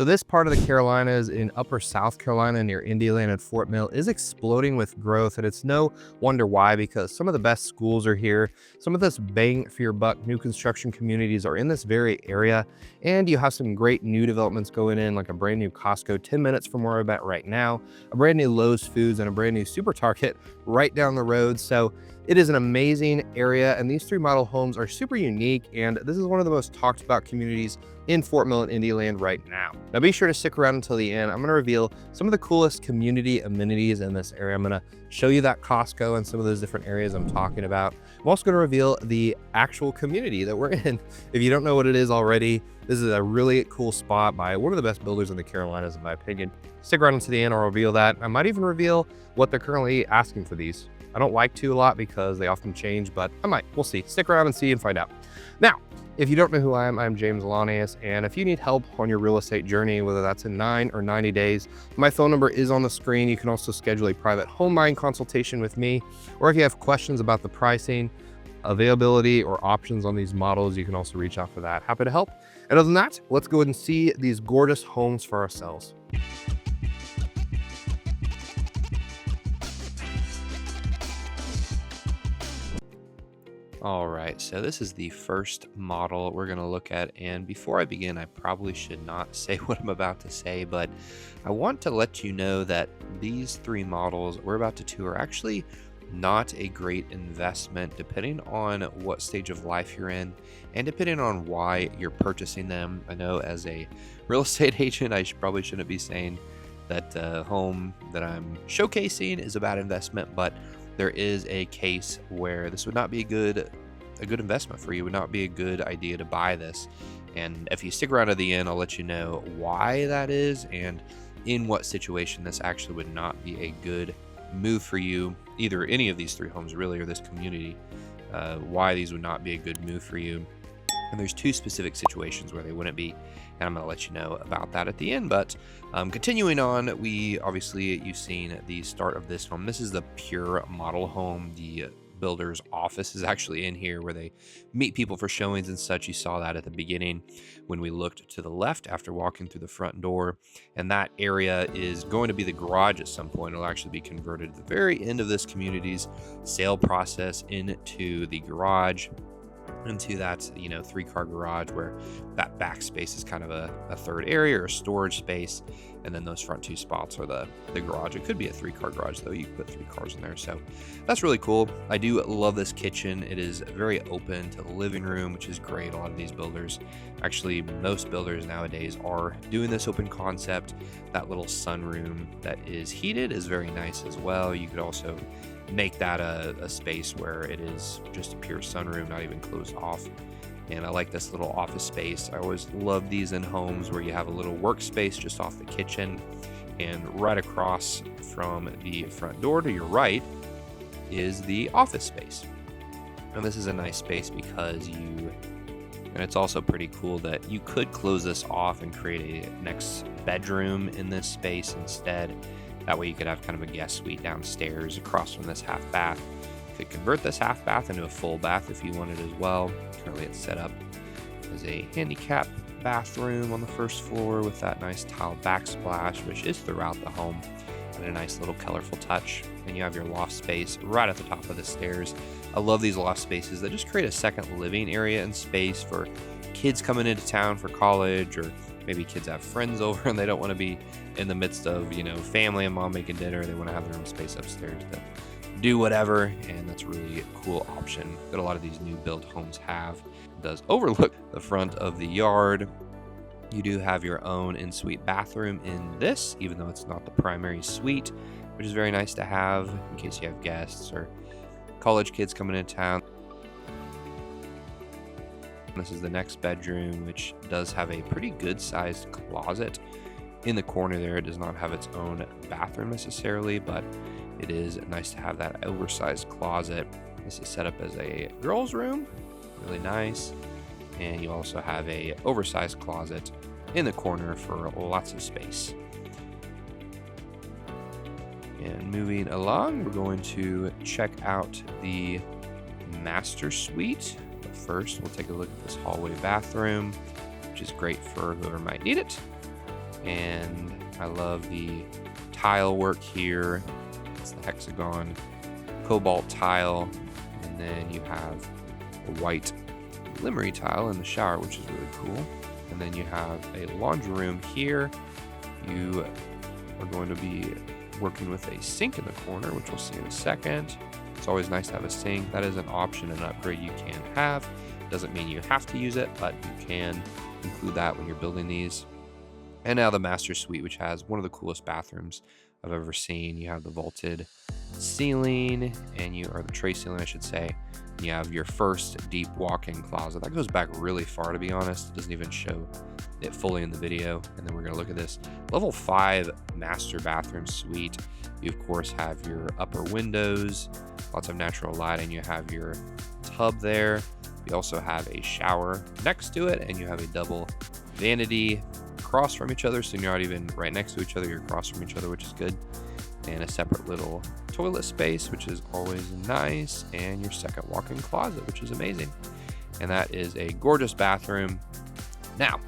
So this part of the Carolinas in upper South Carolina near Indiana and Fort Mill is exploding with growth, and it's no wonder why, because some of the best schools are here. Some of this bang for your buck new construction communities are in this very area, and you have some great new developments going in, like a brand new Costco 10 minutes from where I'm at right now, a brand new Lowe's Foods, and a brand new Super Target right down the road. So it is an amazing area, and these three model homes are super unique, and this is one of the most talked about communities in Fort Mill and Indyland right now. Now be sure to stick around until the end. I'm gonna reveal some of the coolest community amenities in this area. I'm gonna show you that Costco and some of those different areas I'm talking about. I'm also gonna reveal the actual community that we're in. If you don't know what it is already, this is a really cool spot by one of the best builders in the Carolinas, in my opinion. Stick around until the end, I'll reveal that. I might even reveal what they're currently asking for these. I don't like to a lot because they often change, but I might. We'll see. Stick around and see and find out. Now, if you don't know who I am, I'm James Alanius, and if you need help on your real estate journey, whether that's in 9 or 90 days, my phone number is on the screen. You can also schedule a private home buying consultation with me, or if you have questions about the pricing, availability, or options on these models, you can also reach out for that. Happy to help. And other than that, let's go ahead and see these gorgeous homes for ourselves. All right, so this is the first model we're gonna look at, and before I begin, I probably should not say what I'm about to say, but I want to let you know that these three models we're about to tour are actually not a great investment, depending on what stage of life you're in and depending on why you're purchasing them. I know as a real estate agent, I probably shouldn't be saying that the home that I'm showcasing is a bad investment, but there is a case where this would not be a good investment for you. It would not be a good idea to buy this. And if you stick around to the end, I'll let you know why that is and in what situation this actually would not be a good move for you, either any of these three homes really or this community, why these would not be a good move for you. And there's two specific situations where they wouldn't be, and I'm going to let you know about that at the end. But continuing on, you've seen the start of this home. This is the pure model home. The builder's office is actually in here where they meet people for showings and such. You saw that at the beginning when we looked to the left after walking through the front door, and that area is going to be the garage at some point. It'll actually be converted at the very end of this community's sale process into the garage, into that 3-car garage, where that back space is kind of a third area or a storage space, and then those front two spots are the garage. It could be a 3-car garage though. You could put 3 cars in there, so that's really cool. I do love this kitchen. It is very open to the living room, which is great. A lot of these builders, actually most builders nowadays, are doing this open concept. That little sunroom that is heated is very nice as well. You could also make that a space where it is just a pure sunroom, not even closed off. And I like this little office space. I always love these in homes where you have a little workspace just off the kitchen, and right across from the front door to your right is the office space. And this is a nice space because and it's also pretty cool that you could close this off and create a next bedroom in this space instead. That way you could have kind of a guest suite downstairs across from this half bath. You could convert this half bath into a full bath if you wanted as well. Currently it's set up as a handicap bathroom on the first floor with that nice tile backsplash, which is throughout the home, and a nice little colorful touch. And you have your loft space right at the top of the stairs. I love these loft spaces that just create a second living area and space for kids coming into town for college, or maybe kids have friends over and they don't want to be in the midst of, family and mom making dinner. They want to have their own space upstairs to do whatever, and that's a really cool option that a lot of these new build homes have. It does overlook the front of the yard. You do have your own in-suite bathroom in this, even though it's not the primary suite, which is very nice to have in case you have guests or college kids coming into town. This is the next bedroom, which does have a pretty good sized closet in the corner there. It does not have its own bathroom necessarily, but it is nice to have that oversized closet. This is set up as a girl's room, really nice. And you also have a oversized closet in the corner for lots of space. And moving along, we're going to check out the master suite. But first, we'll take a look at this hallway bathroom, which is great for whoever might need it. And I love the tile work here. It's the hexagon cobalt tile, and then you have a white limery tile in the shower, which is really cool. And then you have a laundry room here. You are going to be working with a sink in the corner, which we'll see in a second. It's always nice to have a sink. That is an option, an upgrade you can have. Doesn't mean you have to use it, but you can include that when you're building these. And now the master suite, which has one of the coolest bathrooms I've ever seen. You have the vaulted ceiling, or the tray ceiling, I should say. You have your first deep walk-in closet. That goes back really far, to be honest. It doesn't even show it fully in the video. And then we're going to look at this level 5 master bathroom suite. You, of course, have your upper windows, lots of natural lighting. You have your tub there. You also have a shower next to it, and you have a double vanity across from each other, so you're not even right next to each other, you're across from each other, which is good. And a separate little toilet space, which is always nice, and your second walk-in closet, which is amazing. And that is a gorgeous bathroom. Now,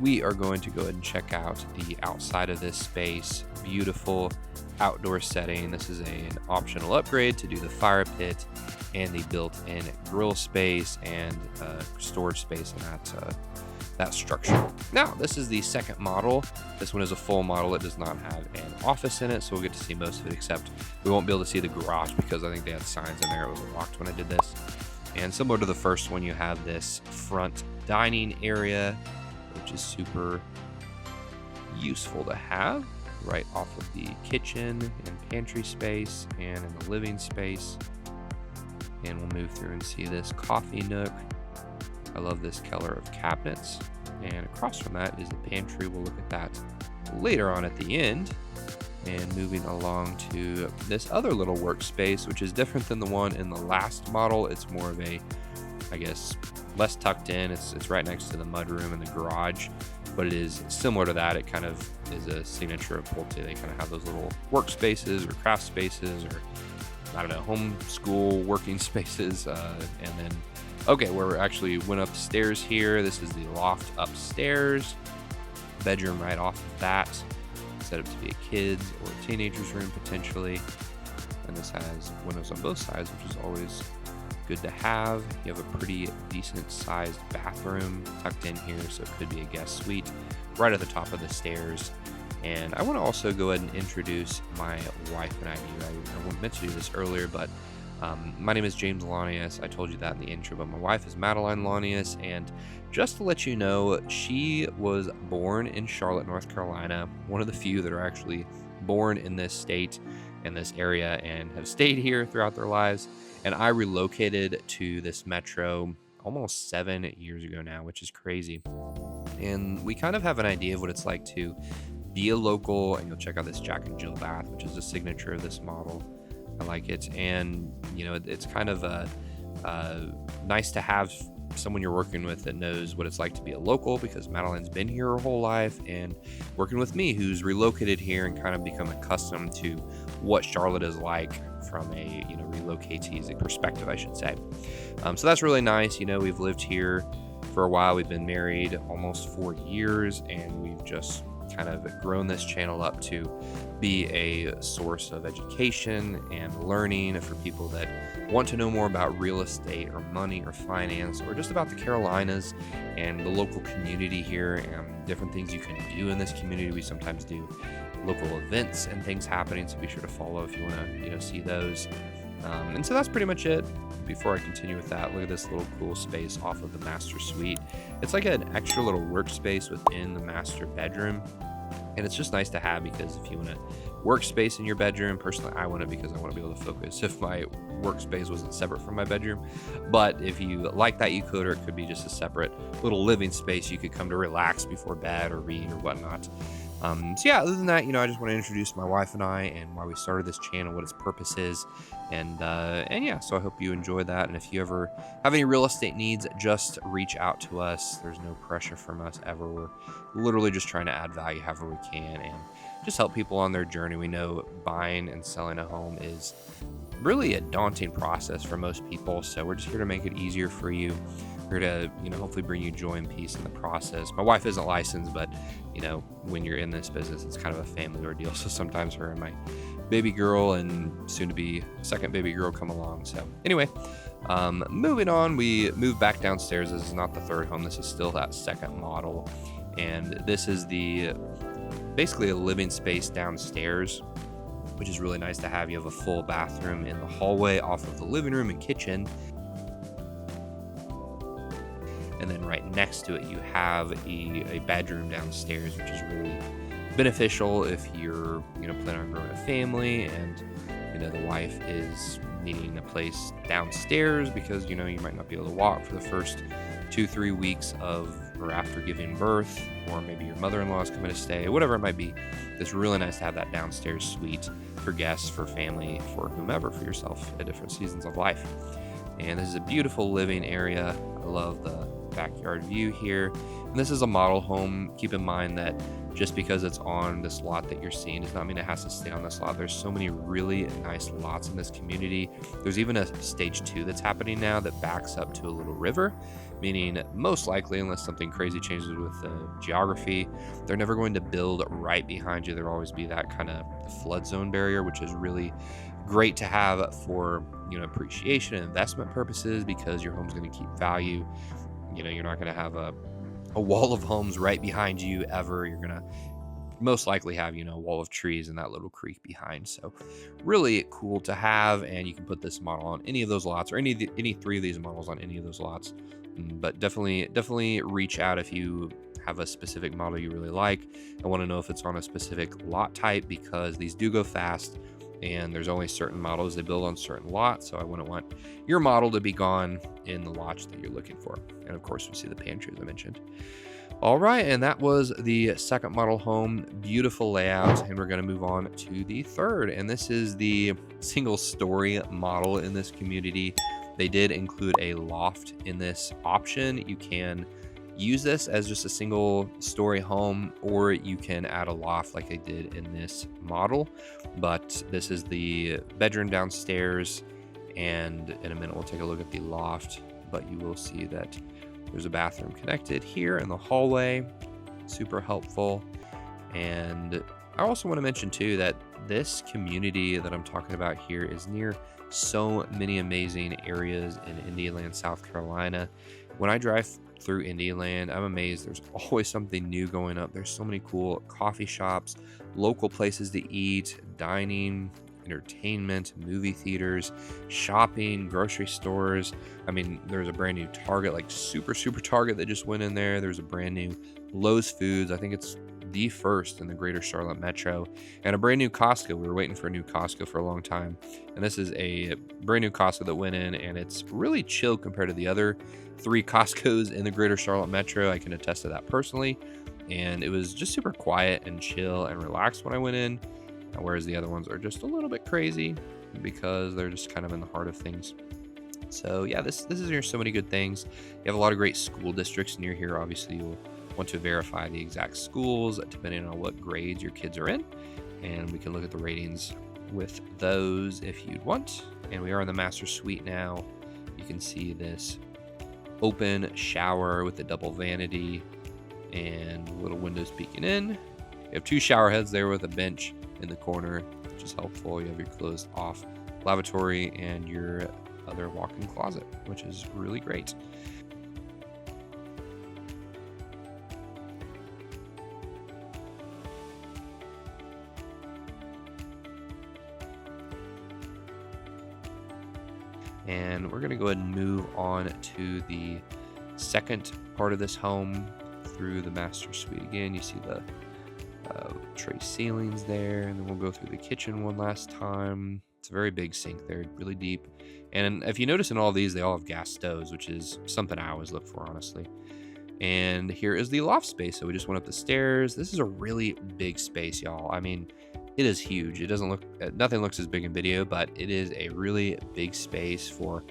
we are going to go ahead and check out the outside of this space. Beautiful outdoor setting. This is an optional upgrade to do the fire pit and the built-in grill space and storage space in that structure. Now, this is the second model. This one is a full model. It does not have an office in it, so we'll get to see most of it, except we won't be able to see the garage because I think they had signs in there. It was locked when I did this. And similar to the first one, you have this front dining area, which is super useful to have right off of the kitchen and pantry space and in the living space. And we'll move through and see this coffee nook. I love this color of cabinets. And across from that is the pantry. We'll look at that later on at the end. And moving along to this other little workspace, which is different than the one in the last model. It's more of a, I guess, less tucked in. It's right next to the mudroom and the garage, but it is similar to that. It kind of is a signature of Pulte. They kind of have those little workspaces or craft spaces, or I don't know, homeschool working spaces. And then, okay, we're actually went up the stairs here. This is the loft upstairs. Bedroom right off of that. Set up to be a kid's or a teenager's room potentially. And this has windows on both sides, which is always good to have. You have a pretty decent sized bathroom tucked in here, so it could be a guest suite right at the top of the stairs. And I want to also go ahead and introduce my wife and I to you. I meant to do this earlier, but my name is James Lanius. I told you that in the intro, but my wife is Madeline Lanius. And just to let you know, she was born in Charlotte, North Carolina, one of the few that are actually born in this state, in this area, and have stayed here throughout their lives. And I relocated to this metro almost 7 years ago now, which is crazy. And we kind of have an idea of what it's like to be a local, and you'll check out this Jack and Jill bath, which is a signature of this model. I like it. And, you know, it's kind of nice to have someone you're working with that knows what it's like to be a local, because Madeline's been here her whole life, and working with me who's relocated here and kind of become accustomed to what Charlotte is like from a, you know, relocatee's perspective, I should say. So that's really nice. You know, we've lived here for a while. We've been married almost 4 years, and we've just kind of grown this channel up to be a source of education and learning for people that want to know more about real estate or money or finance, or just about the Carolinas and the local community here, and different things you can do in this community. We sometimes do local events and things happening, so be sure to follow if you want to, you know, see those. And so that's pretty much it. Before I continue with that, look at this little cool space off of the master suite. It's like an extra little workspace within the master bedroom. And it's just nice to have, because if you want a workspace in your bedroom, personally, I want it because I want to be able to focus if my workspace wasn't separate from my bedroom. But if you like that, you could, or it could be just a separate little living space you could come to relax before bed or read or whatnot. So yeah, other than that, you know, I just want to introduce my wife and I and why we started this channel, what its purpose is. And yeah, so I hope you enjoy that. And if you ever have any real estate needs, just reach out to us. There's no pressure from us ever. We're literally just trying to add value however we can and just help people on their journey. We know buying and selling a home is really a daunting process for most people, so we're just here to make it easier for you. here to, hopefully bring you joy and peace in the process. My wife isn't licensed, but, when you're in this business, it's kind of a family ordeal. So sometimes her and my baby girl and soon to be second baby girl come along. So anyway, moving on, we moved back downstairs. This is not the third home. This is still that second model. And this is basically a living space downstairs, which is really nice to have. You have a full bathroom in the hallway off of the living room and kitchen. And then right next to it, you have a bedroom downstairs, which is really beneficial if you're, planning on growing a family and, the wife is needing a place downstairs because, you might not be able to walk for the first 2-3 weeks or after giving birth, or maybe your mother-in-law is coming to stay, whatever it might be. It's really nice to have that downstairs suite for guests, for family, for whomever, for yourself at different seasons of life. And this is a beautiful living area. I love the backyard view here. And this is a model home. Keep in mind that just because it's on this lot that you're seeing does not mean it has to stay on this lot. There's so many really nice lots in this community. There's even a stage 2 that's happening now that backs up to a little river, meaning most likely, unless something crazy changes with the geography, they're never going to build right behind you. There'll always be that kind of flood zone barrier, which is really great to have for, appreciation and investment purposes, because your home's going to keep value. You're not going to have a wall of homes right behind you ever. You're going to most likely have, a wall of trees and that little creek behind. So really cool to have. And you can put this model on any of those lots, or any 3 of these models on any of those lots. But definitely reach out if you have a specific model you really like. I want to know if it's on a specific lot type, because these do go fast. And there's only certain models they build on certain lots, so I wouldn't want your model to be gone in the lots that you're looking for. And of course, we see the pantry, as I mentioned. All right, and that was the second model home. Beautiful layout, and we're going to move on to the third. And this is the single-story model in this community. They did include a loft in this option. You can use this as just a single story home, or you can add a loft like I did in this model. But this is the bedroom downstairs, and in a minute we'll take a look at the loft. But you will see that there's a bathroom connected here in the hallway. Super helpful. And I also want to mention too that this community that I'm talking about here is near so many amazing areas in Indian, South Carolina. When I drive through Indian, I'm amazed. There's always something new going up. There's so many cool coffee shops, local places to eat, dining, entertainment, movie theaters, shopping, grocery stores. I mean, there's a brand new Target, like super Target that just went in there. There's a brand new Lowe's Foods. I think it's the first in the greater Charlotte metro, and a brand new Costco. We were waiting for a new Costco for a long time, and this is a brand new Costco that went in, and it's really chill compared to the other 3 Costcos in the greater Charlotte metro. I can attest to that personally, and it was just super quiet and chill and relaxed when I went in, whereas the other ones are just a little bit crazy because they're just kind of in the heart of things. So yeah, this is near so many good things. You have a lot of great school districts near here. Obviously, you'll want to verify the exact schools depending on what grades your kids are in, and we can look at the ratings with those if you'd want. And we are in the master suite now. You can see this open shower with the double vanity and little windows peeking in. You have 2 shower heads there with a bench in the corner, which is helpful. You have your closed off lavatory and your other walk-in closet, which is really great. And we're going to go ahead and move on to the second part of this home through the master suite. Again, you see the tray ceilings there, and then we'll go through the kitchen one last time. It's a very big sink there, really deep. And if you notice in all of these, they all have gas stoves, which is something I always look for, honestly. And here is the loft space. So we just went up the stairs. This is a really big space, y'all. I mean, it is huge. It doesn't look, nothing looks as big in video, but it is a really big space for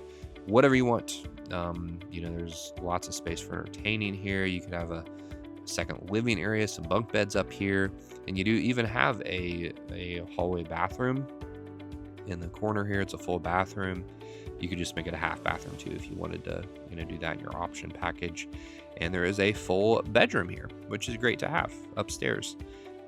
whatever you want. There's lots of space for entertaining here. You could have a second living area, some bunk beds up here, and you do even have a hallway bathroom in the corner here. It's a full bathroom, You could just make it a half bathroom too if you wanted to, do that in your option package. And there is a full bedroom here, which is great to have upstairs.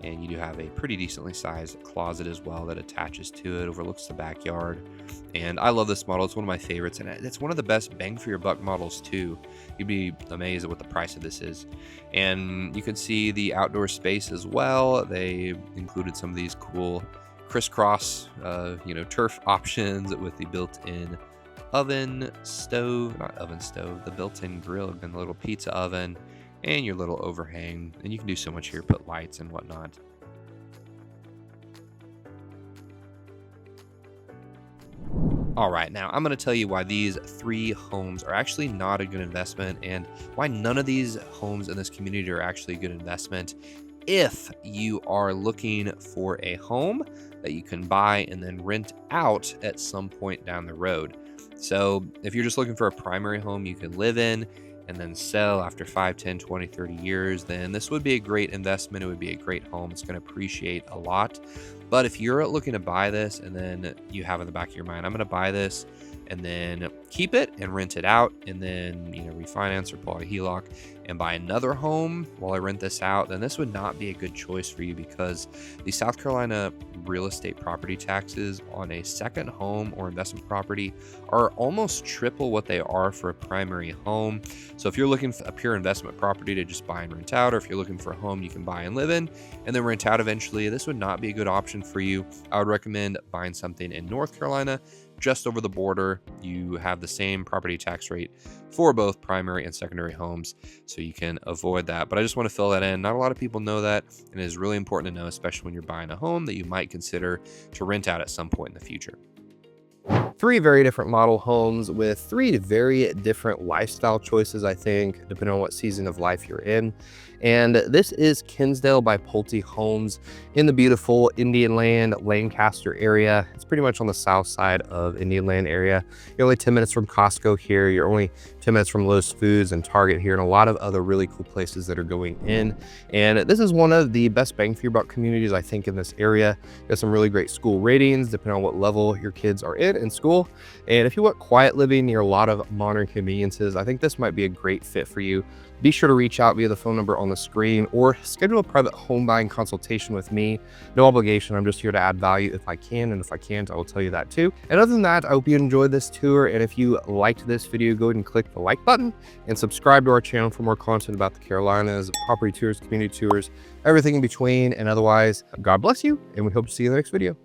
And you do have a pretty decently sized closet as well that attaches to it, overlooks the backyard. And I love this model. It's one of my favorites, and it's one of the best bang for your buck models too. You'd be amazed at what the price of this is. And you can see the outdoor space as well. They included some of these cool crisscross, turf options with the built-in oven stove, not oven stove, the built-in grill and the little pizza oven, and your little overhang. And you can do so much here, put lights and whatnot. All right, now I'm going to tell you why these 3 homes are actually not a good investment, and why none of these homes in this community are actually a good investment if you are looking for a home that you can buy and then rent out at some point down the road. So if you're just looking for a primary home you can live in and then sell after 5, 10, 20, 30 years, then this would be a great investment. It would be a great home. It's going to appreciate a lot. But if you're looking to buy this and then you have in the back of your mind, I'm going to buy this and then keep it and rent it out, and then refinance or pull out a HELOC and buy another home while I rent this out, then this would not be a good choice for you, because the South Carolina real estate property taxes on a second home or investment property are almost triple what they are for a primary home. So if you're looking for a pure investment property to just buy and rent out, or if you're looking for a home you can buy and live in and then rent out eventually, this would not be a good option for you. I would recommend buying something in North Carolina, just over the border. You have the same property tax rate for both primary and secondary homes, so you can avoid that. But I just want to fill that in. Not a lot of people know that, and it is really important to know, especially when you're buying a home that you might consider to rent out at some point in the future. 3 very different model homes with 3 very different lifestyle choices, I think, depending on what season of life you're in. And this is Kinsdale by Pulte Homes in the beautiful Indian Land, Lancaster area. It's pretty much on the south side of Indian Land area. You're only 10 minutes from Costco here. You're only 10 minutes from Lowe's Foods and Target here, and a lot of other really cool places that are going in. And this is one of the best bang for your buck communities, I think, in this area. There's some really great school ratings, depending on what level your kids are in school. And if you want quiet living near a lot of modern conveniences, I think this might be a great fit for you. Be sure to reach out via the phone number on the screen or schedule a private home buying consultation with me. No obligation. I'm just here to add value if I can, and if I can't, I will tell you that too. And other than that, I hope you enjoyed this tour. And if you liked this video, go ahead and click the like button and subscribe to our channel for more content about the Carolinas, property tours, community tours, everything in between. And otherwise, God bless you, and we hope to see you in the next video.